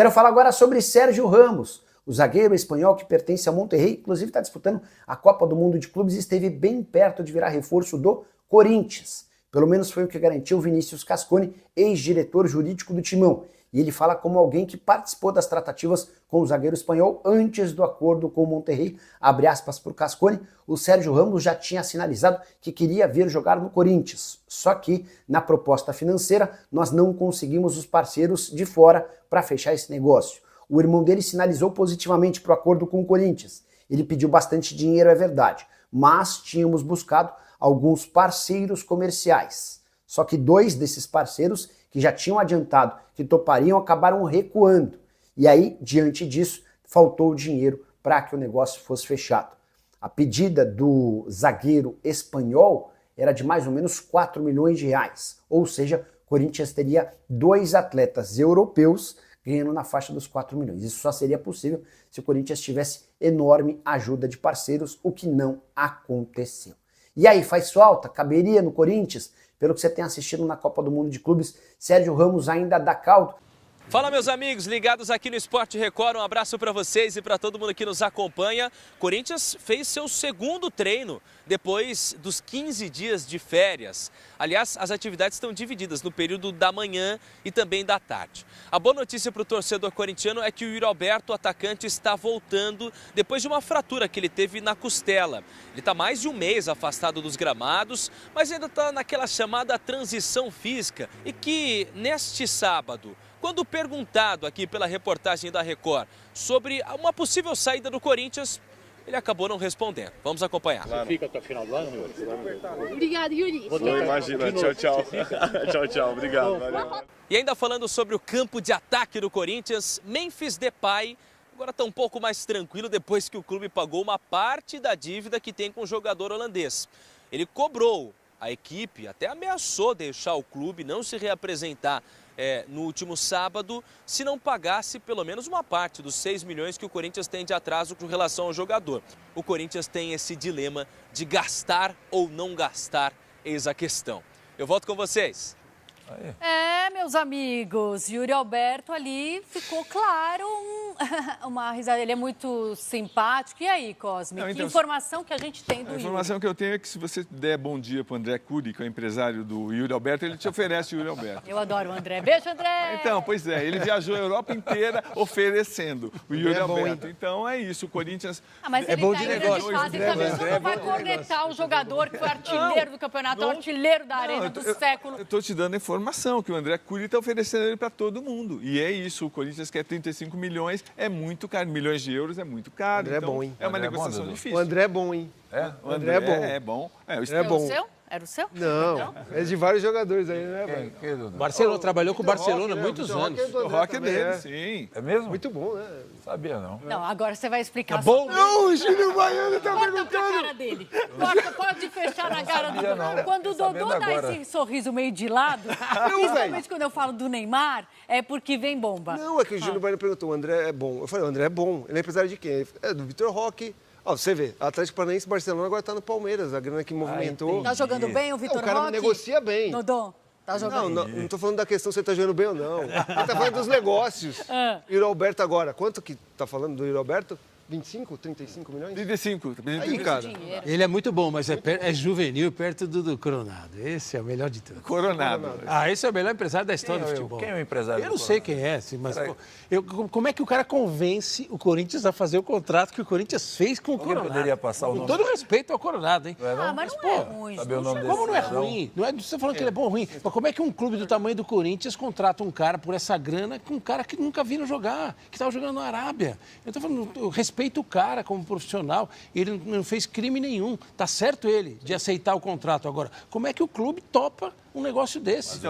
Quero falar agora sobre Sérgio Ramos, o zagueiro espanhol que pertence ao Monterrey, inclusive está disputando a Copa do Mundo de Clubes e esteve bem perto de virar reforço do Corinthians. Pelo menos foi o que garantiu Vinícius Casconi, ex-diretor jurídico do Timão. E ele fala como alguém que participou das tratativas com o zagueiro espanhol antes do acordo com o Monterrey. Abre aspas para o Casconi, o Sérgio Ramos já tinha sinalizado que queria ver jogar no Corinthians. Só que, na proposta financeira, nós não conseguimos os parceiros de fora para fechar esse negócio. O irmão dele sinalizou positivamente para o acordo com o Corinthians. Ele pediu bastante dinheiro, é verdade, mas tínhamos buscado alguns parceiros comerciais. Só que 2 desses parceiros que já tinham adiantado que topariam acabaram recuando. E aí, diante disso, faltou dinheiro para que o negócio fosse fechado. A pedida do zagueiro espanhol era de mais ou menos 4 milhões de reais. Ou seja, o Corinthians teria 2 atletas europeus ganhando na faixa dos 4 milhões. Isso só seria possível se o Corinthians tivesse enorme ajuda de parceiros, o que não aconteceu. E aí, faz falta? Caberia no Corinthians? Pelo que você tem assistido na Copa do Mundo de Clubes, Sérgio Ramos ainda dá caldo. Fala, meus amigos, ligados aqui no Esporte Record, um abraço para vocês e para todo mundo que nos acompanha. Corinthians fez seu segundo treino depois dos 15 dias de férias. Aliás, as atividades estão divididas no período da manhã e também da tarde. A boa notícia para o torcedor corintiano é que o Yuri Alberto, atacante, está voltando depois de uma fratura que ele teve na costela. Ele está mais de um mês afastado dos gramados, mas ainda está naquela chamada transição física e que neste sábado, quando perguntado aqui pela reportagem da Record sobre uma possível saída do Corinthians, ele acabou não respondendo. Vamos acompanhar. Claro. Fica até o final do ano, Yuri? Obrigado, Yuri. Não, imagina. Tchau, tchau. Tchau, tchau. Obrigado. Valeu. E ainda falando sobre o campo de ataque do Corinthians, Memphis Depay agora está um pouco mais tranquilo depois que o clube pagou uma parte da dívida que tem com o jogador holandês. Ele cobrou a equipe, até ameaçou deixar o clube, não se reapresentar no último sábado, se não pagasse pelo menos uma parte dos 6 milhões que o Corinthians tem de atraso com relação ao jogador. O Corinthians tem esse dilema de gastar ou não gastar, eis a questão. Eu volto com vocês. Meus amigos, Yuri Alberto ali ficou claro uma risada. Ele é muito simpático. E aí, Cosme? Que informação que a gente tem do Yuri? A informação que eu tenho é que se você der bom dia para o André Cury, que é o empresário do Yuri Alberto, ele te oferece o Yuri Alberto. Eu adoro o André. Beijo, André! Então, pois é, ele viajou a Europa inteira oferecendo o Yuri Alberto. Então é isso, o Corinthians... Mas ele bom de negócio. Também você não vai cornetar o jogador que foi artilheiro do campeonato, artilheiro da arena do século. Eu estou te dando a informação que o André Cury está oferecendo ele para todo mundo. E é isso, o Corinthians quer 35 milhões, é muito caro, milhões de euros é muito caro. O André então, é bom, hein? É uma negociação difícil. O André é bom, hein? O André é bom. É bom. É bom. O seu? Era o seu? Não, é de vários jogadores aí, né? Barcelona, trabalhou com o Barcelona há muitos anos. O rock é dele, sim. É mesmo? Muito bom, né? Sabia, não. Não, agora você vai explicar. É bom? Não, o Júnior Baiano tá perguntando. Corta pra cara dele. Pode fechar na cara do Dodô. Quando o Dodô dá esse sorriso meio de lado, principalmente quando eu falo do Neymar, é porque vem bomba. Não, é que o Júnior Baiano perguntou, o André é bom. Eu falei, o André é bom. Ele é empresário de quem? É do Vitor Roque. Ó, você vê, Atlético Paranaense e Barcelona agora tá no Palmeiras, a grana que movimentou. Tá jogando bem o Vitor Roque? O cara negocia bem. Dodô, tá jogando bem? Não tô falando da questão se ele tá jogando bem ou não. Ele tá falando dos negócios. Yuri Alberto agora, quanto que tá falando do Yuri Alberto? 25, 35 milhões? 35. Aí, cara. Ele é muito bom, mas é juvenil perto do Coronado. Esse é o melhor de todos. Coronado. Esse é o melhor empresário da história do futebol. Quem é o empresário? Eu não sei quem é, mas como é que o cara convence o Corinthians a fazer o contrato que o Corinthians fez com o Coronado? Poderia passar o nome. Com todo respeito ao Coronado, hein? Mas não é ruim. Saber o nome Como não é ruim? Não é você falando que ele é bom ou ruim. Mas como é que um clube do tamanho do Corinthians contrata um cara por essa grana com um cara que nunca viram jogar, que estava jogando na Arábia? Eu tô falando, eu respeito o cara como profissional, ele não fez crime nenhum. Tá certo ele de aceitar o contrato. Agora, como é que o clube topa um negócio desse?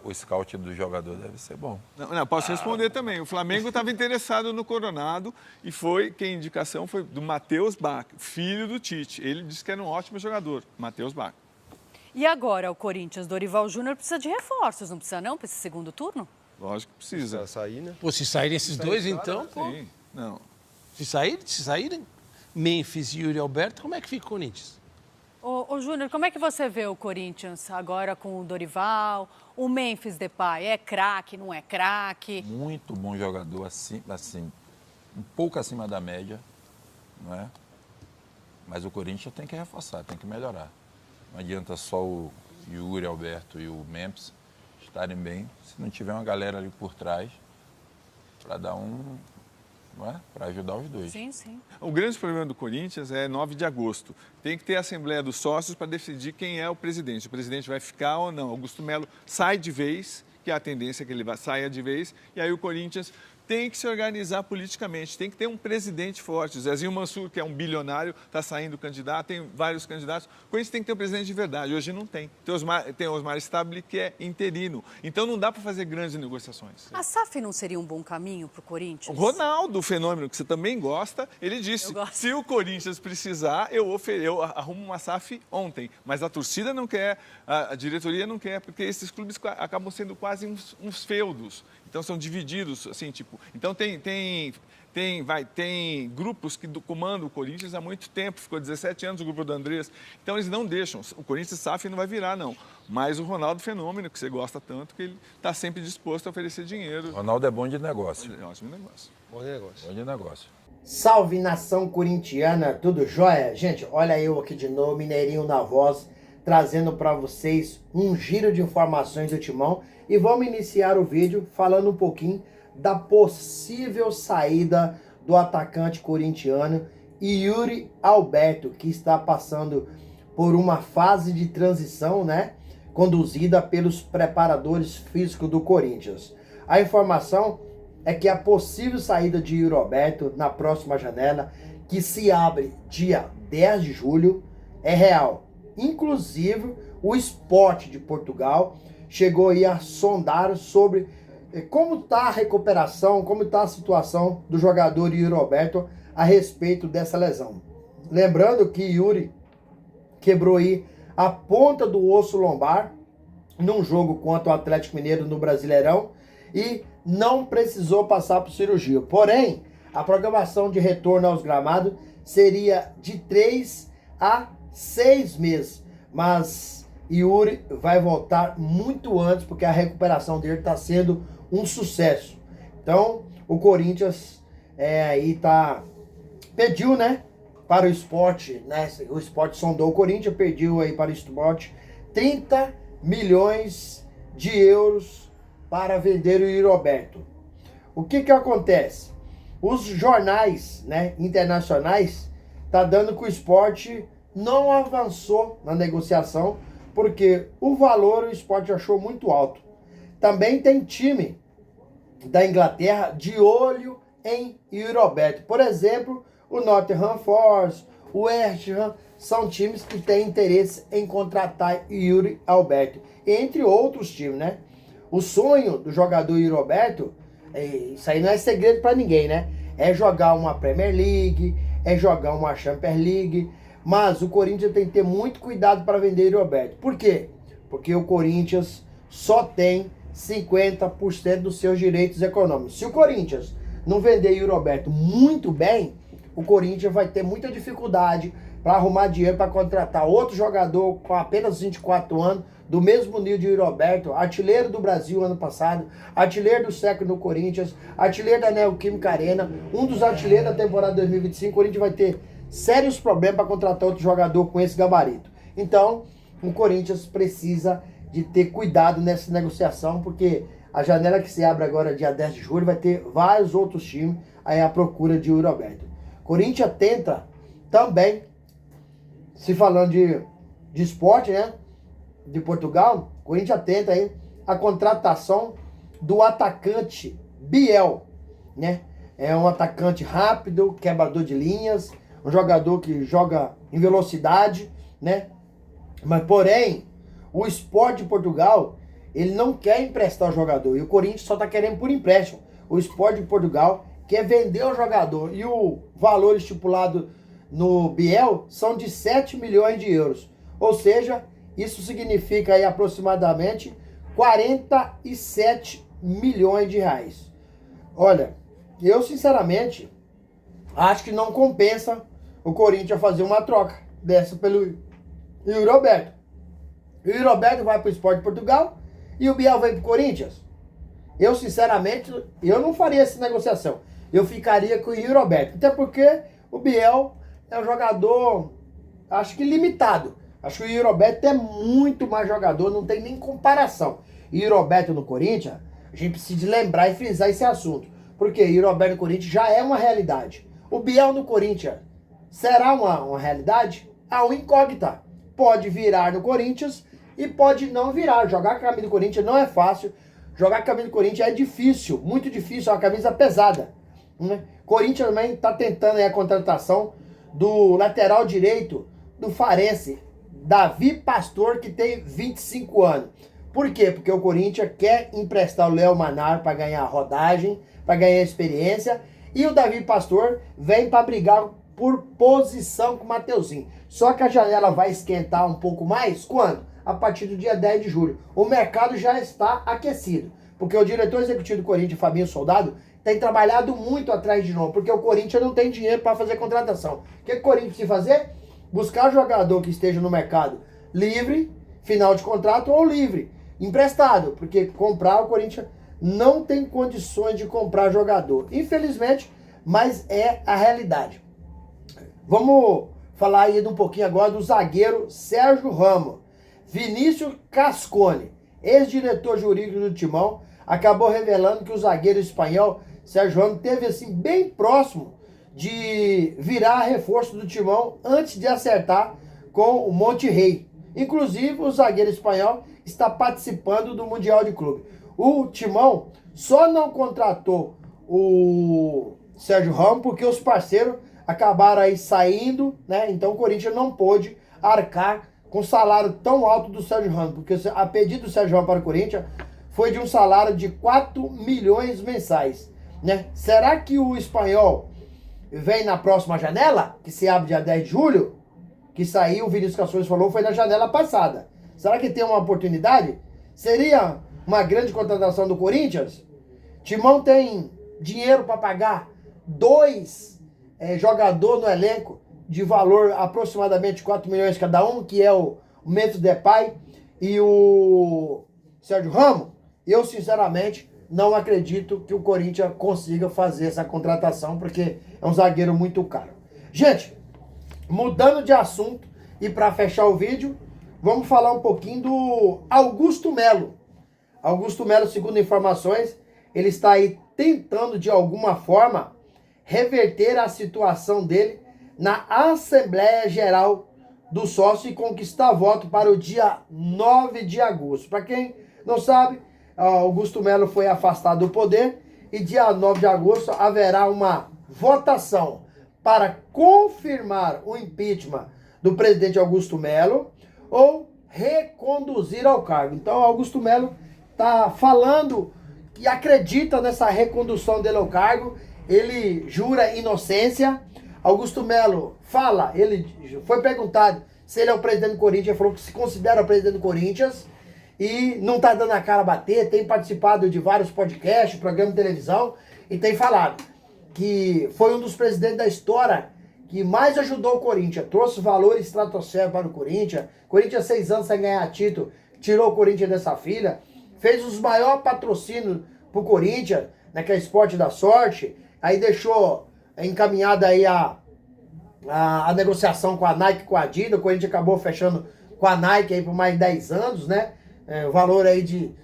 O scout do jogador deve ser bom. Não, posso responder também. O Flamengo estava interessado no Coronado e quem indicação foi do Matheus Bach, filho do Tite. Ele disse que era um ótimo jogador, Matheus Bach. E agora o Corinthians, Dorival Júnior, precisa de reforços, não precisa não, para esse segundo turno? Lógico que precisa. Sair, né? Pô, se saírem esses dois, então, pô. Sim, não. Se saírem Memphis e Yuri Alberto, como é que fica o Corinthians? Ô Júnior, como é que você vê o Corinthians agora com o Dorival, o Memphis Depay? É craque, não é craque? Muito bom jogador, assim, um pouco acima da média, não é? Mas o Corinthians tem que reforçar, tem que melhorar. Não adianta só o Yuri Alberto e o Memphis estarem bem, se não tiver uma galera ali por trás para dar não é? Para ajudar os dois. Sim, sim. O grande problema do Corinthians é 9 de agosto. Tem que ter a Assembleia dos Sócios para decidir quem é o presidente. O presidente vai ficar ou não. Augusto Melo sai de vez, que é a tendência que ele saia de vez, e aí o Corinthians tem que se organizar politicamente, tem que ter um presidente forte. O Zezinho Mansur, que é um bilionário, está saindo candidato, tem vários candidatos. O Corinthians tem que ter um presidente de verdade, hoje não tem. Tem o Osmar Stabile, que é interino. Então não dá para fazer grandes negociações. A SAF não seria um bom caminho para o Corinthians? O Ronaldo, o fenômeno que você também gosta, ele disse, se o Corinthians precisar, eu arrumo uma SAF ontem. Mas a torcida não quer, a diretoria não quer, porque esses clubes acabam sendo quase uns feudos. Então são divididos, assim, tipo... Então tem grupos que comandam o Corinthians há muito tempo, ficou 17 anos o grupo do Andrés. Então eles não deixam, o Corinthians SAF não vai virar, não. Mas o Ronaldo Fenômeno, que você gosta tanto, que ele está sempre disposto a oferecer dinheiro. O Ronaldo é bom de negócio. É ótimo negócio. Bom negócio. Bom de negócio. Salve, nação corintiana, tudo jóia? Gente, olha eu aqui de novo, Mineirinho na voz, trazendo para vocês um giro de informações do Timão. E vamos iniciar o vídeo falando um pouquinho da possível saída do atacante corintiano Yuri Alberto, que está passando por uma fase de transição, né, conduzida pelos preparadores físicos do Corinthians. A informação é que a possível saída de Yuri Alberto na próxima janela, que se abre dia 10 de julho, é real. Inclusive, o Sport de Portugal chegou aí a sondar sobre como está a recuperação, como está a situação do jogador Yuri Alberto a respeito dessa lesão. Lembrando que Yuri quebrou aí a ponta do osso lombar num jogo contra o Atlético Mineiro no Brasileirão e não precisou passar por cirurgia. Porém, a programação de retorno aos gramados seria de 3 a 6 meses, mas Yuri vai voltar muito antes, porque a recuperação dele está sendo um sucesso. Então, o Corinthians pediu, né, para o Sport, né, o Sport sondou o Corinthians, pediu aí para o Sport 30 milhões de euros para vender o Yuri Alberto. O que acontece? Os jornais, né, internacionais tá dando que o Sport não avançou na negociação, porque o valor o Sport achou muito alto. Também tem time da Inglaterra de olho em Yuri Alberto. Por exemplo, o Nottingham Forest, o West Ham, são times que têm interesse em contratar Yuri Alberto, entre outros times, né? O sonho do jogador Yuri Alberto, isso aí não é segredo para ninguém, né? É jogar uma Premier League, é jogar uma Champions League. Mas o Corinthians tem que ter muito cuidado para vender Yuri Alberto. Por quê? Porque o Corinthians só tem 50% dos seus direitos econômicos. Se o Corinthians não vender Yuri Alberto muito bem, o Corinthians vai ter muita dificuldade para arrumar dinheiro para contratar outro jogador com apenas 24 anos, do mesmo nível de Yuri Alberto, artilheiro do Brasil ano passado, artilheiro do século no Corinthians, artilheiro da Neoquímica Arena, um dos artilheiros da temporada 2025. O Corinthians vai ter sérios problemas para contratar outro jogador com esse gabarito. Então, o Corinthians precisa de ter cuidado nessa negociação, porque a janela que se abre agora, dia 10 de julho, vai ter vários outros times aí à procura de Yuri Alberto. Corinthians tenta também, se falando de esporte, né, de Portugal, Corinthians tenta aí a contratação do atacante Biel, né? É um atacante rápido, quebrador de linhas, um jogador que joga em velocidade, né? Mas, porém, o Sport de Portugal, ele não quer emprestar o jogador. E o Corinthians só está querendo por empréstimo. O Sport de Portugal quer vender o jogador. E o valor estipulado no Biel são de 7 milhões de euros. Ou seja, isso significa aí aproximadamente 47 milhões de reais. Olha, eu sinceramente acho que não compensa o Corinthians fazer uma troca dessa pelo e o Yuri Alberto. O Yuri Alberto vai para o Sport de Portugal e o Biel vem para o Corinthians. Eu, sinceramente, eu não faria essa negociação. Eu ficaria com o Yuri Alberto. Até porque o Biel é um jogador, acho que limitado. Acho que o Yuri Alberto é muito mais jogador, não tem nem comparação. E o Yuri Alberto no Corinthians, a gente precisa lembrar e frisar esse assunto. Porque o Yuri Alberto no Corinthians já é uma realidade. O Biel no Corinthians será uma realidade? A incógnita. Pode virar no Corinthians e pode não virar. Jogar com a camisa do Corinthians não é fácil. Jogar com a camisa do Corinthians é difícil, muito difícil, é uma camisa pesada. Né? Corinthians também está tentando aí a contratação do lateral direito do Farense, Davi Pastor, que tem 25 anos. Por quê? Porque o Corinthians quer emprestar o Léo Manar para ganhar rodagem, para ganhar experiência, e o Davi Pastor vem para brigar por posição com o Mateuzinho. Só que a janela vai esquentar um pouco mais quando? A partir do dia 10 de julho. O mercado já está aquecido, porque o diretor executivo do Corinthians, Fabinho Soldado, tem trabalhado muito atrás de novo, porque o Corinthians não tem dinheiro para fazer contratação. O que o Corinthians precisa fazer? Buscar jogador que esteja no mercado livre, final de contrato, ou livre, emprestado, porque comprar o Corinthians não tem condições de comprar jogador. Infelizmente, mas é a realidade. Vamos falar aí um pouquinho agora do zagueiro Sérgio Ramos. Vinícius Cascone, ex-diretor jurídico do Timão, acabou revelando que o zagueiro espanhol Sérgio Ramos teve assim bem próximo de virar reforço do Timão antes de acertar com o Monterrey. Inclusive, o zagueiro espanhol está participando do Mundial de Clube. O Timão só não contratou o Sérgio Ramos porque os parceiros acabaram aí saindo, né? Então o Corinthians não pôde arcar com o salário tão alto do Sérgio Ramos, porque a pedido do Sérgio Ramos para o Corinthians foi de um salário de 4 milhões mensais, né? Será que o espanhol vem na próxima janela, que se abre dia 10 de julho, que saiu, o Vinícius Cascone falou, foi na janela passada. Será que tem uma oportunidade? Seria uma grande contratação do Corinthians? Timão tem dinheiro para pagar 2 jogadores no elenco de valor aproximadamente 4 milhões cada um, que é o Memphis Depay e o Sérgio Ramos. Eu, sinceramente, não acredito que o Corinthians consiga fazer essa contratação, porque é um zagueiro muito caro. Gente, mudando de assunto e para fechar o vídeo, vamos falar um pouquinho do Augusto Melo. Augusto Melo, segundo informações, ele está aí tentando de alguma forma reverter a situação dele na Assembleia Geral do Sócio e conquistar voto para o dia 9 de agosto. Para quem não sabe, Augusto Melo foi afastado do poder e dia 9 de agosto haverá uma votação para confirmar o impeachment do presidente Augusto Melo ou reconduzir ao cargo. Então, Augusto Melo está falando que acredita nessa recondução dele ao cargo, ele jura inocência. Augusto Melo fala, ele foi perguntado se ele é o presidente do Corinthians, ele falou que se considera o presidente do Corinthians e não está dando a cara a bater, tem participado de vários podcasts, programas de televisão e tem falado que foi um dos presidentes da história que mais ajudou o Corinthians, trouxe valores estratosféricos para o Corinthians. Corinthians 6 anos sem ganhar título, tirou o Corinthians dessa fila, fez os maiores patrocínios para o Corinthians, né, que é Esporte da Sorte, aí deixou encaminhada aí a negociação com a Nike, com a Adidas. O Corinthians acabou fechando com a Nike aí por mais de 10 anos, né? O valor aí de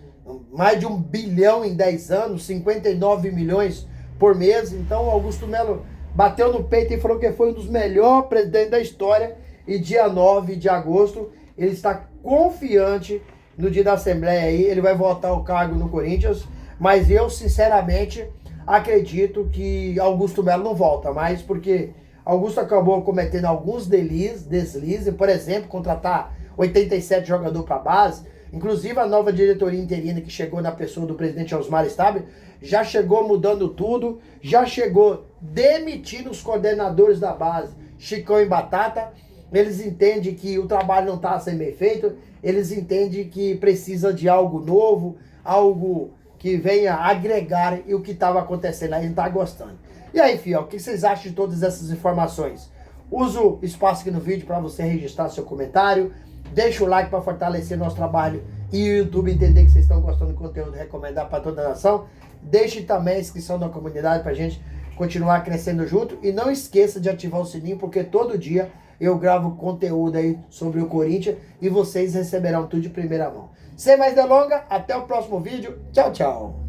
mais de 1 bilhão em 10 anos, 59 milhões por mês. Então o Augusto Melo bateu no peito e falou que foi um dos melhores presidentes da história. E dia 9 de agosto ele está confiante no dia da Assembleia aí, ele vai voltar ao cargo no Corinthians. Mas eu, sinceramente, acredito que Augusto Melo não volta mais, porque Augusto acabou cometendo alguns deslizes, por exemplo, contratar 87 jogadores para a base. Inclusive a nova diretoria interina que chegou na pessoa do presidente Osmar Stabile, já chegou mudando tudo, já chegou demitindo os coordenadores da base, Chicão e Batata. Eles entendem que o trabalho não está sendo bem feito, eles entendem que precisa de algo novo, algo que venha agregar, e o que estava acontecendo aí não está gostando. E aí, fiel, o que vocês acham de todas essas informações? Uso o espaço aqui no vídeo para você registrar seu comentário, Deixa o like para fortalecer nosso trabalho e o YouTube entender que vocês estão gostando do conteúdo, recomendar para toda a nação. Deixe também a inscrição na comunidade para a gente continuar crescendo junto. E não esqueça de ativar o sininho, porque todo dia eu gravo conteúdo aí sobre o Corinthians e vocês receberão tudo de primeira mão. Sem mais delongas, até o próximo vídeo. Tchau, tchau.